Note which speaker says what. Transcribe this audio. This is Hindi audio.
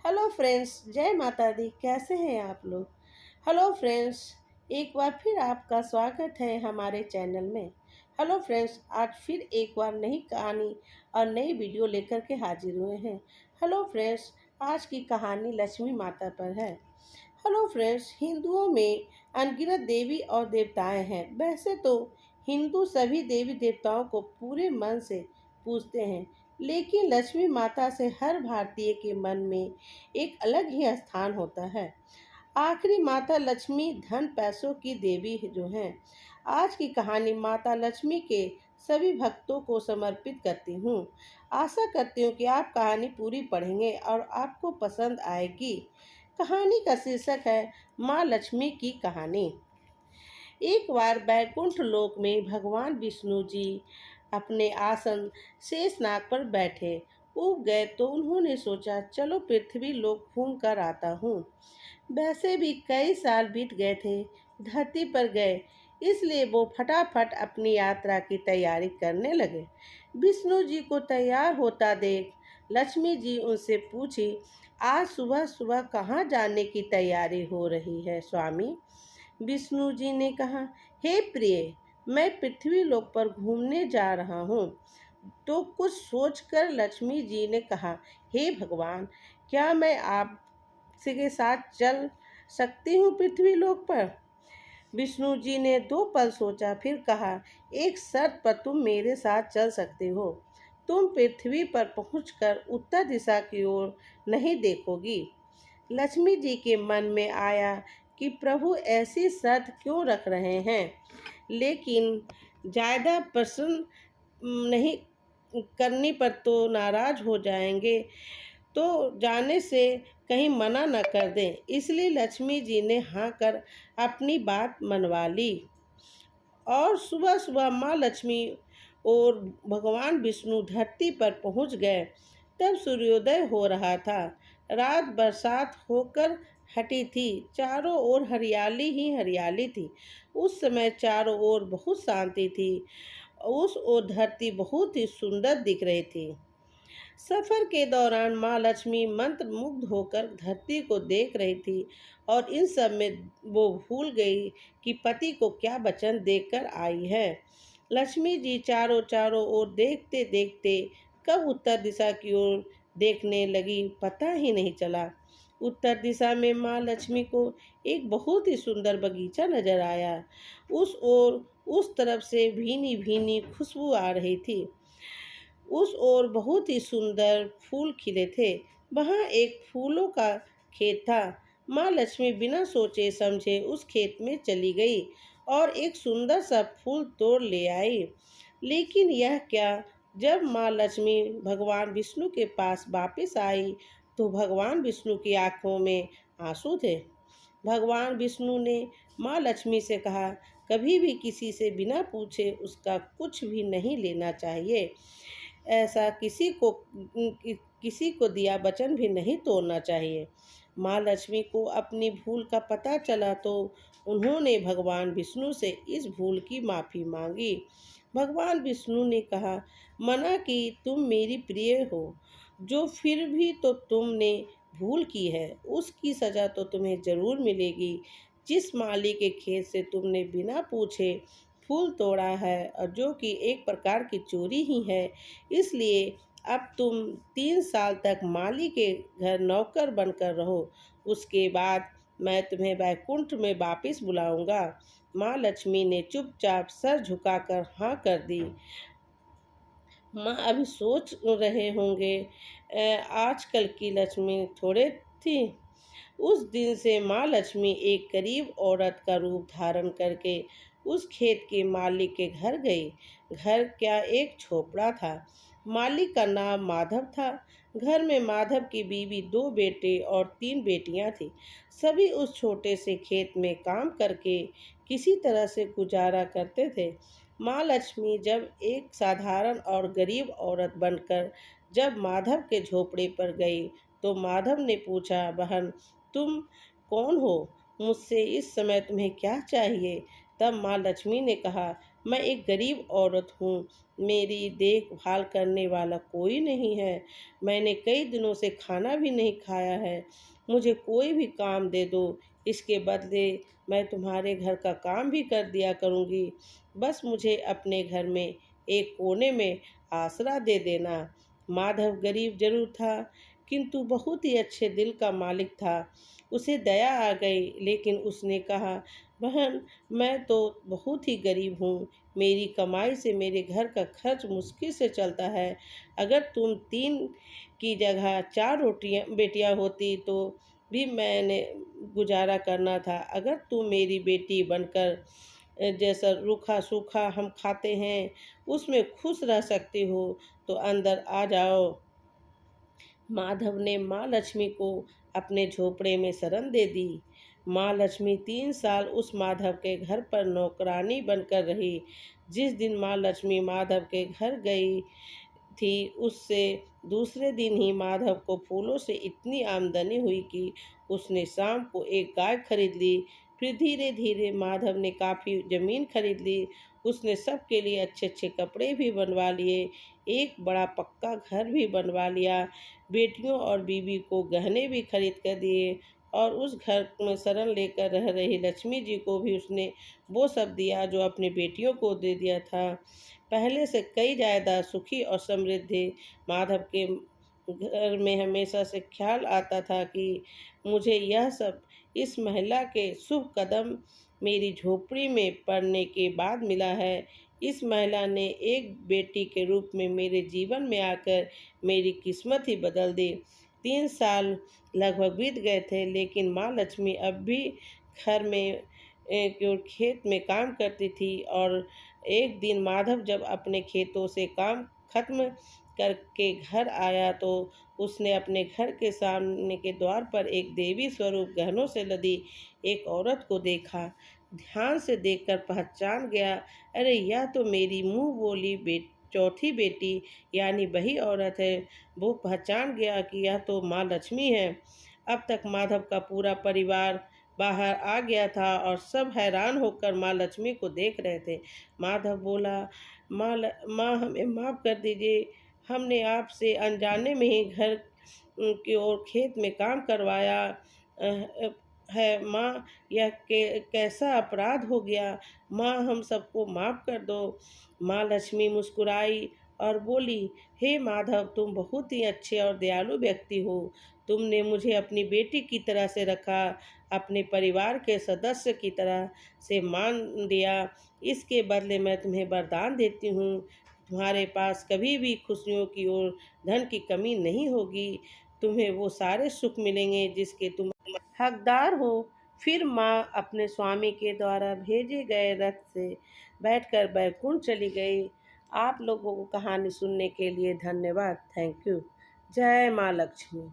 Speaker 1: हेलो फ्रेंड्स, जय माता दी। कैसे हैं आप लोग? हेलो फ्रेंड्स, एक बार फिर आपका स्वागत है हमारे चैनल में। हेलो फ्रेंड्स, आज फिर एक बार नई कहानी और नई वीडियो लेकर के हाजिर हुए हैं। हेलो फ्रेंड्स, आज की कहानी लक्ष्मी माता पर है। हेलो फ्रेंड्स, हिंदुओं में अनगिनत देवी और देवताएं हैं। वैसे तो हिंदू सभी देवी देवताओं को पूरे मन से पूजते हैं, लेकिन लक्ष्मी माता से हर भारतीय के मन में एक अलग ही स्थान होता है। आखिरी माता लक्ष्मी धन पैसों की देवी जो हैं। आज की कहानी माता लक्ष्मी के सभी भक्तों को समर्पित करती हूँ। आशा करती हूँ कि आप कहानी पूरी पढ़ेंगे और आपको पसंद आएगी। कहानी का शीर्षक है माँ लक्ष्मी की कहानी। एक बार बैकुंठ लोक में भगवान विष्णु जी अपने आसन शेषनाग पर बैठे उब गए तो उन्होंने सोचा, चलो पृथ्वी लोक घूम कर आता हूँ। वैसे भी कई साल बीत गए थे धरती पर गए, इसलिए वो फटाफट अपनी यात्रा की तैयारी करने लगे। विष्णु जी को तैयार होता देख लक्ष्मी जी उनसे पूछी, आज सुबह सुबह कहाँ जाने की तैयारी हो रही है स्वामी? विष्णु जी ने कहा, हे प्रिय, मैं पृथ्वी लोक पर घूमने जा रहा हूँ। तो कुछ सोचकर लक्ष्मी जी ने कहा, हे भगवान, क्या मैं आपसे के साथ चल सकती हूँ पृथ्वी लोक पर? विष्णु जी ने 2 पल सोचा, फिर कहा, एक शर्त पर तुम मेरे साथ चल सकते हो। तुम पृथ्वी पर पहुंचकर उत्तर दिशा की ओर नहीं देखोगी। लक्ष्मी जी के मन में आया कि प्रभु ऐसी शर्त क्यों रख रहे हैं, लेकिन ज़्यादा प्रश्न नहीं करने पर तो नाराज हो जाएंगे, तो जाने से कहीं मना न कर दें। इसलिए लक्ष्मी जी ने हाँ कर अपनी बात मनवा ली। और सुबह सुबह माँ लक्ष्मी और भगवान विष्णु धरती पर पहुँच गए। तब सूर्योदय हो रहा था। रात बरसात होकर हटी थी। चारों ओर हरियाली ही हरियाली थी। उस समय चारों ओर बहुत शांति थी। उस ओर धरती बहुत ही सुंदर दिख रही थी। सफर के दौरान माँ लक्ष्मी मंत्र मुग्ध होकर धरती को देख रही थी और इन सब में वो भूल गई कि पति को क्या वचन देकर आई है। लक्ष्मी जी चारों चारों ओर देखते देखते कब उत्तर दिशा की ओर देखने लगी, पता ही नहीं चला। उत्तर दिशा में माँ लक्ष्मी को एक बहुत ही सुंदर बगीचा नजर आया। उस ओर उस तरफ से भीनी भीनी खुशबू आ रही थी। उस ओर बहुत ही सुंदर फूल खिले थे। वहाँ एक फूलों का खेत था। माँ लक्ष्मी बिना सोचे समझे उस खेत में चली गई और एक सुंदर सा फूल तोड़ ले आई। लेकिन यह क्या, जब माँ लक्ष्मी भगवान विष्णु के पास वापस आई तो भगवान विष्णु की आंखों में आंसू थे। भगवान विष्णु ने माँ लक्ष्मी से कहा, कभी भी किसी से बिना पूछे उसका कुछ भी नहीं लेना चाहिए। ऐसा किसी को दिया वचन भी नहीं तोड़ना चाहिए। माँ लक्ष्मी को अपनी भूल का पता चला तो उन्होंने भगवान विष्णु से इस भूल की माफ़ी मांगी। भगवान विष्णु ने कहा, मना कि तुम मेरी प्रिय हो, जो फिर भी तो तुमने भूल की है उसकी सज़ा तो तुम्हें ज़रूर मिलेगी। जिस माली के खेत से तुमने बिना पूछे फूल तोड़ा है और जो कि एक प्रकार की चोरी ही है, इसलिए अब तुम 3 साल तक माली के घर नौकर बनकर रहो। उसके बाद मैं तुम्हें वैकुंठ में वापस बुलाऊंगा। माँ लक्ष्मी ने चुपचाप सर झुकाकर हाँ कर दी। माँ अभी सोच रहे होंगे, आजकल की लक्ष्मी थोड़े थी। उस दिन से माँ लक्ष्मी एक गरीब औरत का रूप धारण करके उस खेत के मालिक के घर गई। घर क्या, एक झोपड़ा था। मालिक का नाम माधव था। घर में माधव की बीवी, 2 बेटे और 3 बेटियां थी। सभी उस छोटे से खेत में काम करके किसी तरह से गुजारा करते थे। माँ लक्ष्मी जब एक साधारण और गरीब औरत बनकर जब माधव के झोपड़े पर गई तो माधव ने पूछा, बहन तुम कौन हो? मुझसे इस समय तुम्हें क्या चाहिए? तब माँ लक्ष्मी ने कहा, मैं एक गरीब औरत हूँ, मेरी देखभाल करने वाला कोई नहीं है। मैंने कई दिनों से खाना भी नहीं खाया है। मुझे कोई भी काम दे दो, इसके बदले मैं तुम्हारे घर का काम भी कर दिया करूँगी। बस मुझे अपने घर में एक कोने में आसरा दे देना। माधव गरीब जरूर था, किंतु बहुत ही अच्छे दिल का मालिक था। उसे दया आ गई, लेकिन उसने कहा, बहन, मैं तो बहुत ही गरीब हूँ। मेरी कमाई से मेरे घर का खर्च मुश्किल से चलता है। अगर तुम 3 की जगह 4 रोटियां बेटियां होती तो भी मैंने गुजारा करना था। अगर तुम मेरी बेटी बनकर जैसा रूखा सूखा हम खाते हैं उसमें खुश रह सकती हो तो अंदर आ जाओ। माधव ने माँ लक्ष्मी को अपने झोपड़े में शरण दे दी। माँ लक्ष्मी 3 साल उस माधव के घर पर नौकरानी बनकर रही। जिस दिन माँ लक्ष्मी माधव के घर गई थी, उससे दूसरे दिन ही माधव को फूलों से इतनी आमदनी हुई कि उसने शाम को एक गाय खरीद ली। फिर धीरे धीरे माधव ने काफ़ी ज़मीन खरीद ली। उसने सबके लिए अच्छे अच्छे कपड़े भी बनवा लिए, एक बड़ा पक्का घर भी बनवा लिया। बेटियों और बीवी को गहने भी खरीद कर दिए और उस घर में शरण लेकर रह रही लक्ष्मी जी को भी उसने वो सब दिया जो अपनी बेटियों को दे दिया था। पहले से कई ज़्यादा सुखी और समृद्धि। माधव के घर में हमेशा से ख्याल आता था कि मुझे यह सब इस महिला के शुभ कदम मेरी झोपड़ी में पड़ने के बाद मिला है। इस महिला ने एक बेटी के रूप में मेरे जीवन में आकर मेरी किस्मत ही बदल दी। 3 साल लगभग बीत गए थे, लेकिन माँ लक्ष्मी अब भी घर में केवल खेत में काम करती थी। और एक दिन माधव जब अपने खेतों से काम खत्म करके घर आया तो उसने अपने घर के सामने के द्वार पर एक देवी स्वरूप गहनों से लदी एक औरत को देखा। ध्यान से देखकर पहचान गया, अरे यह तो मेरी मुंह बोली चौथी बेटी यानी वही औरत है। वो पहचान गया कि यह तो माँ लक्ष्मी है। अब तक माधव का पूरा परिवार बाहर आ गया था और सब हैरान होकर माँ लक्ष्मी को देख रहे थे। माधव बोला, माँ हमें माफ़ कर दीजिए, हमने आपसे अनजाने में ही घर की ओर खेत में काम करवाया है। माँ, यह कैसा अपराध हो गया। माँ, हम सबको माफ़ कर दो। माँ लक्ष्मी मुस्कुराई और बोली, हे माधव, तुम बहुत ही अच्छे और दयालु व्यक्ति हो। तुमने मुझे अपनी बेटी की तरह से रखा, अपने परिवार के सदस्य की तरह से मान लिया। इसके बदले मैं तुम्हें वरदान देती हूँ, तुम्हारे पास कभी भी खुशियों की और धन की कमी नहीं होगी। तुम्हें वो सारे सुख मिलेंगे जिसके तुम हकदार हो। फिर माँ अपने स्वामी के द्वारा भेजे गए रथ से बैठकर बैकुंठ चली गई। आप लोगों को कहानी सुनने के लिए धन्यवाद। Thank you. जय माँ लक्ष्मी।